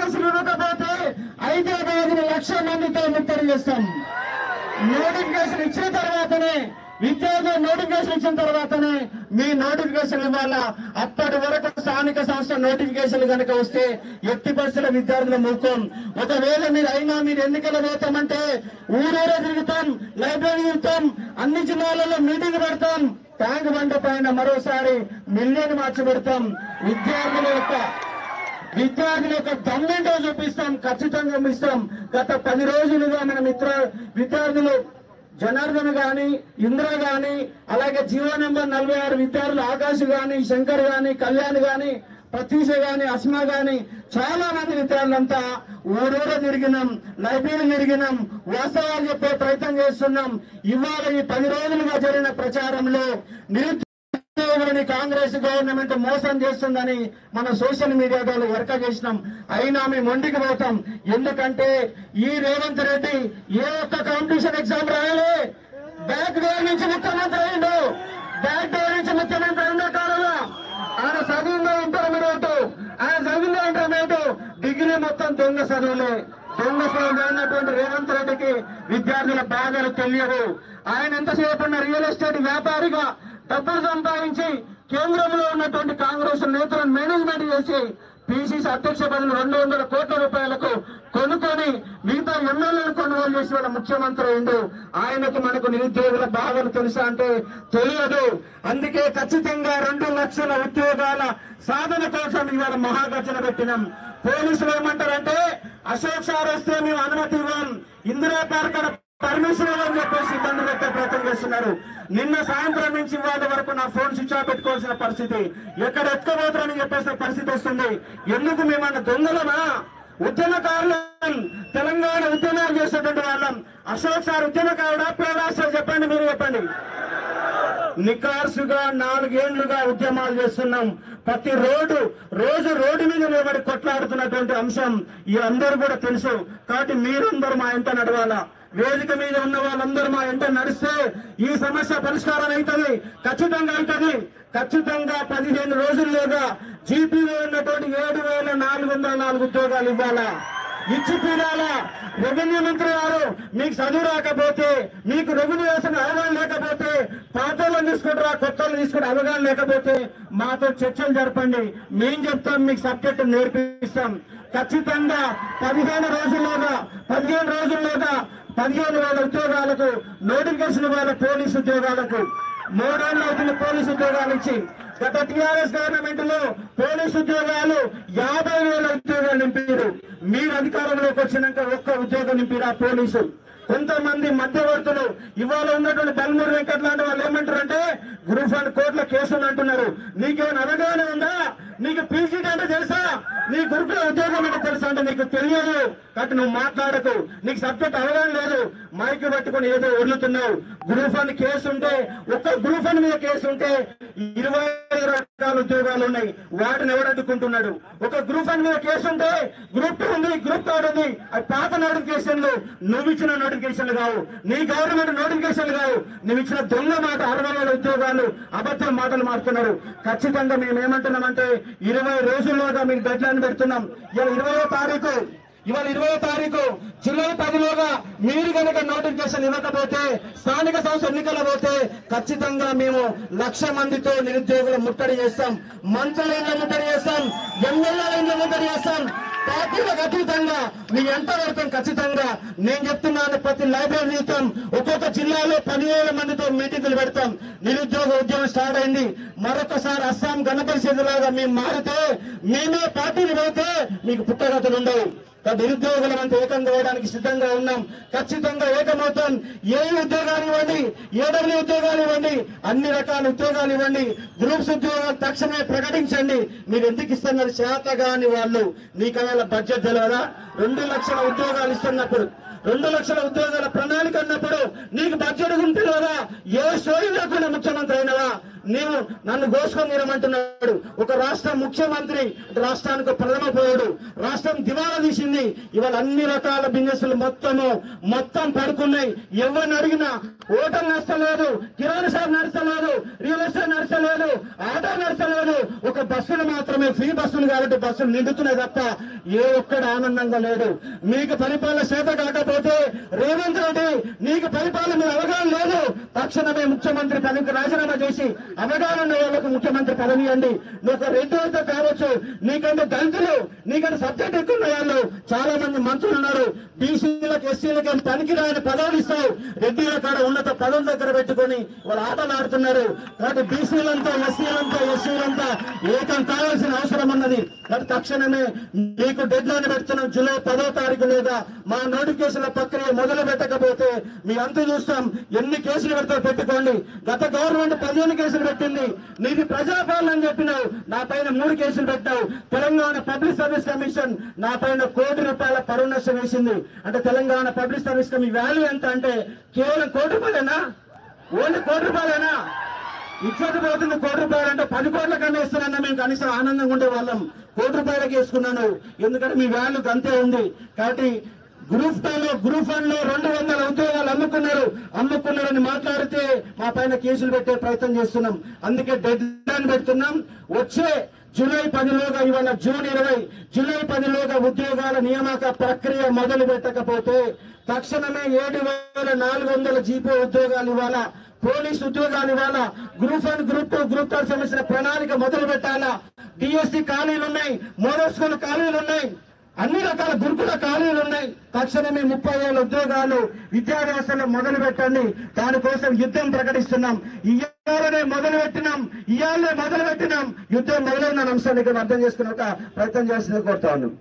Notification ఇవ్వకపోతే 5,1,00,000 మందితో ముట్టడి చేస్తాం. నోటిఫికేషన్ ఇచ్చిన తర్వాతనే విద్యార్థులు నోటిఫికేషన్ ఇచ్చిన తర్వాతనే మీ నోటిఫికేషన్ ఇవ్వాలా. అప్పటి వరకు స్థానిక సంస్థ నోటిఫికేషన్లు కనుక వస్తే ఎట్టి పరిస్థితుల విద్యార్థుల మూకం. ఒకవేళ మీరు ఎన్నికలు పోతామంటే ఊరూరే తిరుగుతాం, లైబ్రరీ తిరుగుతాం, అన్ని జిల్లాలలో మీటింగ్ పెడతాం, ట్యాంక్ బండ పైన మరోసారి మిలియన్ మార్చి పెడతాం. విద్యార్థుల యొక్క దమ్మేంటో చూపిస్తాం, ఖచ్చితంగా చూపిస్తాం. గత 10 రోజులుగా మన విద్యార్థులు జనార్దన్ గాని, ఇంద్ర గాని, అలాగే జీవో నెంబర్ 46 విద్యార్థులు ఆకాశ్ గాని, శంకర్ గాని, కళ్యాణ్ గాని, ప్రతీష గాని, అస్మా గాని చాలా మంది విద్యార్థులంతా ఊరూర తిరిగినాం, లైబ్రరీ తిరిగినాం, వాస్తవాలు చెప్పే ప్రయత్నం చేస్తున్నాం. ఇవాళ ఈ 10 రోజులుగా జరిగిన ప్రచారంలో నిరుద్యోగులని కాంగ్రెస్ గవర్నమెంట్ మోసం చేస్తుందని మన సోషల్ మీడియాలో ఎరక చేసినాం. అయినా మేము మొండికి పోతాం. ఎందుకంటే ఈ రేవంత్ రెడ్డి ఏ ఒక్క కాంపిటీషన్ ఎగ్జామ్ రాయాలి, బ్యాక్ డోర్ నుంచి ముఖ్యమంత్రి అయిండు. బ్యాక్ డోర్ నుంచి ముఖ్యమంత్రి అయిన కాలంలో ఆయన చదువులో ఇంటర్మీడియట్ డిగ్రీ మొత్తం దొంగ చదువులే. దొంగ చదువులు అయినటువంటి రేవంత్ రెడ్డికి విద్యార్థుల బాధలు తెలియవు. ఆయన ఎంతసేపు ఉన్న రియల్ ఎస్టేట్ వ్యాపారిగా డబ్బులు సంపాదించి కేంద్రంలో ఉన్నటువంటి కాంగ్రెస్ నేతలను మేనేజ్మెంట్ చేసి పిసిసి అధ్యక్ష పదవి 200 కోట్ల రూపాయలకు కొనుక్కొని మిగతా ఎమ్మెల్యేలను కొనుగోలు చేసి వాళ్ళ ముఖ్యమంత్రి అయిండు. ఆయనకు మనకు నిరుద్యోగుల బాధలు తెలుసా అంటే తెలియదు. అందుకే ఖచ్చితంగా 2 లక్షల ఉద్యోగాల సాధన కోసం ఇవాళ మహాగర్జన పెట్టినాం. పోలీసులు ఏమంటారంటే అశోక్ సార్ వస్తే మేము అనుమతి ఇవ్వం, ఇందిరా పార్క్ పర్మిషన్ ఇవ్వని చెప్పేసి ఇబ్బంది పెట్టే ప్రయత్నం చేస్తున్నారు. నిన్న సాయంత్రం నుంచి వాళ్ళ వరకు నా ఫోన్ స్విచ్ ఆఫ్ పెట్టుకోవాల్సిన పరిస్థితి, ఎక్కడ ఎత్తుకోబోతారని చెప్పేసిన పరిస్థితి వస్తుంది. ఎందుకు మేమన్న దొంగలమా? ఉద్యమకారులం, తెలంగాణ ఉద్యమాలు చేసేటువంటి వాళ్ళం. అశోక్ సార్ ఉద్యమకారుడా పేడా సార్ చెప్పండి, మీరు చెప్పండి. నికార్సుగా 4 ఏళ్లుగా ఉద్యమాలు చేస్తున్నాం. ప్రతి రోజు రోడ్డు మీద నిలబడి కొట్లాడుతున్నటువంటి అంశం ఈ అందరూ కూడా తెలుసు. కాబట్టి మీరందరూ మా ఇంట నడవాలా. వేదిక మీద ఉన్న వాళ్ళందరూ మా ఇంట నడిస్తే ఈ సమస్య పరిష్కారం అవుతుంది, ఖచ్చితంగా అవుతుంది. ఖచ్చితంగా 15 రోజుల్లోగా జీపీలో ఉన్నటువంటి 7,404 ఉద్యోగాలు ఇవ్వాలా, ఇచ్చి తీరాలా. రెవెన్యూ మంత్రి గారు మీకు చదువు రాకపోతే, మీకు రెవెన్యూ వేసిన అవగాహన లేకపోతే, పాతలను తీసుకుంటారా కొత్తలు తీసుకుంటే అవగాహన లేకపోతే మాతో చర్చలు జరపండి. మేం చెప్తాం, మీకు సబ్జెక్టు నేర్పిస్తాం. ఖచ్చితంగా 15 రోజుల్లోగా 15,000 ఉద్యోగాలకు నోటిఫికేషన్ ఇవ్వాలి. పోలీసు ఉద్యోగాలకు 3 ఏళ్ళు అవుతుంది పోలీసు ఉద్యోగాలు ఇచ్చి. గత టీఆర్ఎస్ గవర్నమెంట్ లో పోలీసు ఉద్యోగాలు 50,000 ఉద్యోగాలు నింపారు. మీరు అధికారంలోకి వచ్చినాక ఒక్క ఉద్యోగం నింపిరా పోలీసు. కొంతమంది మధ్యవర్తులు ఇవాళ ఉన్నటువంటి బల్మూరు వెంకట్ లాంటి వాళ్ళు ఏమంటారంటే గ్రూప్ 1 కోర్టుల కేసులు అంటున్నారు. నీకేమైనా అవగాహన ఉందా? నీకు పీజీటీ అంటే తెలుసా? నీ గురుకుల ఉద్యోగం అంటే తెలుసా అంటే నీకు తెలియదు. కాబట్టి నువ్వు మాట్లాడకు, నీకు సబ్జెక్ట్ అవగాహన లేదు. మైక్ పట్టుకుని ఏదో వదులుతున్నావు. గ్రూప్ 1 కేసు ఉంటే, ఒక్క గ్రూప్ 1 మీద కేసు ఉంటే 25 రకాల ఉద్యోగాలు ఉన్నాయి. వాటిని ఎవడడ్డుకుంటున్నాడు? ఒక గ్రూప్ 1 మీద కేసు ఉంటే గ్రూప్ 2 ఉంది, గ్రూప్ 3 ఉంది. అవి పాత నోటిఫికేషన్లు, నువ్వు ఇచ్చిన నోటిఫికేషన్లు కావు, నీ గవర్నమెంట్ నోటిఫికేషన్లు కావు. నువ్వు ఇచ్చిన దొంగ మాట 60,000 ఉద్యోగాలు అబద్ధం మాటలు మారుతున్నారు. ఖచ్చితంగా మేము ఏమంటున్నామంటే 20 రోజుల్లోగా మీకు డెడ్ లైన్ పెడుతున్నాం. ఇవాళ 20వ తారీఖు జూలై 10లోగా మీరు కనుక నోటిఫికేషన్ ఇవ్వకపోతే, స్థానిక సంస్థ ఎన్నికల పోతే ఖచ్చితంగా మేము 1,00,000 మందితో నిరుద్యోగుల ముట్టడి చేస్తాం. మంత్రుల ఇళ్ల ముట్టడి చేస్తాం, ఎమ్మెల్యేల ఇళ్ల ముట్టడి చేస్తాం. పార్టీలకు అతీతంగా మీ ఎంత వరకు ఖచ్చితంగా నేను చెప్తున్నాను. ప్రతి లైబ్రరీ ఇస్తాం. ఒక్కొక్క జిల్లాలో 10,000 మందితో మీటింగులు పెడతాం. నిరుద్యోగ ఉద్యమం స్టార్ట్ అయింది. మరొకసారి అస్సాం గణపరిషత్తులాగా మేము మారితే, మేమే పార్టీలు పెడితే మీకు పుట్టగతులు ఉండవు. నిరుద్యోగులమంతా ఏకం కావడానికి సిద్ధంగా ఉన్నాం. ఖచ్చితంగా ఏకమవుతాం. ఏ ఉద్యోగాలు ఇవ్వండి, ఏడబ్ల్యూ ఉద్యోగాలు ఇవ్వండి, అన్ని రకాల ఉద్యోగాలు ఇవ్వండి. గ్రూప్స్ ఉద్యోగాలు తక్షణమే ప్రకటించండి. మీరు ఎందుకు ఇస్తున్నారు? శాతగాని వాళ్ళు. నీకు అలా బడ్జెట్ తెలియదా? 2 లక్షల ఉద్యోగాలు ఇస్తున్నప్పుడు, 2 లక్షల ఉద్యోగాల ప్రణాళిక అన్నప్పుడు నీకు బడ్జెట్ గురించి తెలియదా? ఏ సోయి లేకుండా ముఖ్యమంత్రి అయినవా? నీవు నన్ను కోసుకొని తినమంటున్నాడు. ఒక రాష్ట్ర ముఖ్యమంత్రి, రాష్ట్రానికి ప్రథమ పౌరుడు, రాష్ట్రం దివాలా తీసింది. ఇవాళ అన్ని రకాల బిజినెస్లు మొత్తం పడుకున్నాయి. ఎవరిని అడిగినా హోటల్ నడచలేదు, కిరాణా షాప్ నడచలేదు, రియల్ ఎస్టేట్ నడచలేదు, ఆటో నడచలేదు. ఒక బస్సులు మాత్రమే ఫ్రీ బస్సులు కాబట్టి బస్సులు నిండుతున్నాయి తప్ప ఏ ఒక్కడు ఆనందంగా లేడు. మీకు పరిపాలన చేత కాకపోతే రేవంత్ రెడ్డి, నీకు పరిపాలన మీద అవగాహన లేదు, తక్షణమే ముఖ్యమంత్రి పదవికి రాజీనామా చేసి అవగాహన ఉన్న వాళ్ళకు ముఖ్యమంత్రి పదవి ఇవ్వండి. నువ్వు ఒక రెడ్డి అయితే కావచ్చు, నీకంటే దళితులు, నీకంటే సబ్జెక్ట్ ఎక్కువ ఉన్న వాళ్ళు చాలా మంది మంత్రులు ఉన్నారు. బీసీలకు ఎస్సీలకు ఏం పనికిరాని పదవులు ఇస్తావు, రెడ్డిల కాడ ఉన్నత పదవుల దగ్గర పెట్టుకొని వాళ్ళు ఆటలు ఆడుతున్నారు. కాబట్టి బీసీలంతా ఎస్సీలంతా ఏకం కావాల్సిన అవసరం ఉన్నది. కాబట్టి తక్షణమే మీకు డెడ్ లైన్ పెడుతున్నాం. జూలై 10వ తారీఖులోగా మా నోటిఫికేషన్ల ప్రక్రియ మొదలు పెట్టకపోతే మీ అంతు చూస్తాం. ఎన్ని కేసులు పెడతావు పెట్టుకోండి. గత గవర్నమెంట్ 15 కేసులు పెట్టింది. నీది ప్రజాపాలన అని చెప్పినావు, నా పైన 3 కేసులు పెట్టావు. తెలంగాణ పబ్లిక్ సర్వీస్ కమిషన్ నా పైన ₹1 కోటి పరువు నష్టం వేసింది. అంటే Telangana public service commission value ఎంత అంటే కేవలం ₹1 కోటి, ఓన్లీ ₹1 ఇచ్చటి పోతుంది. ₹1 అంటే 10 కోట్ల కన్నా ఇస్తానన్నా మేము కనీసం ఆనందంగా ఉండే వాళ్ళం. ₹1 వేసుకున్నాను, ఎందుకంటే మీ వాల్యూ అంతే ఉంది. కాబట్టి గ్రూప్ 2లో గ్రూప్ 1లో 200 ఉద్యోగాలు అమ్ముకున్నారని మాట్లాడితే మా పైన కేసులు పెట్టే ప్రయత్నం చేస్తున్నాం. అందుకే డెడ్ లైన్ పెడుతున్నాం. వచ్చే జూలై 10లోగా, ఇవాళ జూన్ 20, జూలై 10లోగా ఉద్యోగాల నియామక ప్రక్రియ మొదలు పెట్టకపోతే తక్షణమే 7,400 జీపీ ఉద్యోగాలు ఇవ్వాలా, పోలీసు ఉద్యోగాలు ఇవ్వాలా, గ్రూప్ 1, గ్రూప్ 2, గ్రూప్ 3 సంబంధించిన ప్రణాళిక మొదలు పెట్టాలా. డిఎస్సి ఖాళీలున్నాయి, మోడల్ స్కూల్ ఖాళీలున్నాయి, అన్ని రకాల గురుకుల ఖాళీలు ఉన్నాయి. తక్షణమే 30,000 ఉద్యోగాలు విద్యా వ్యవస్థలో మొదలు పెట్టండి. దానికోసం యుద్ధం ప్రకటిస్తున్నాం. ఇవాళనే మొదలు పెట్టినాం. యుద్ధం మొదలైన అంశాన్ని ఇక్కడ అర్థం చేసుకునే ప్రయత్నం చేస్తుందని కోరుతా ఉన్నాం.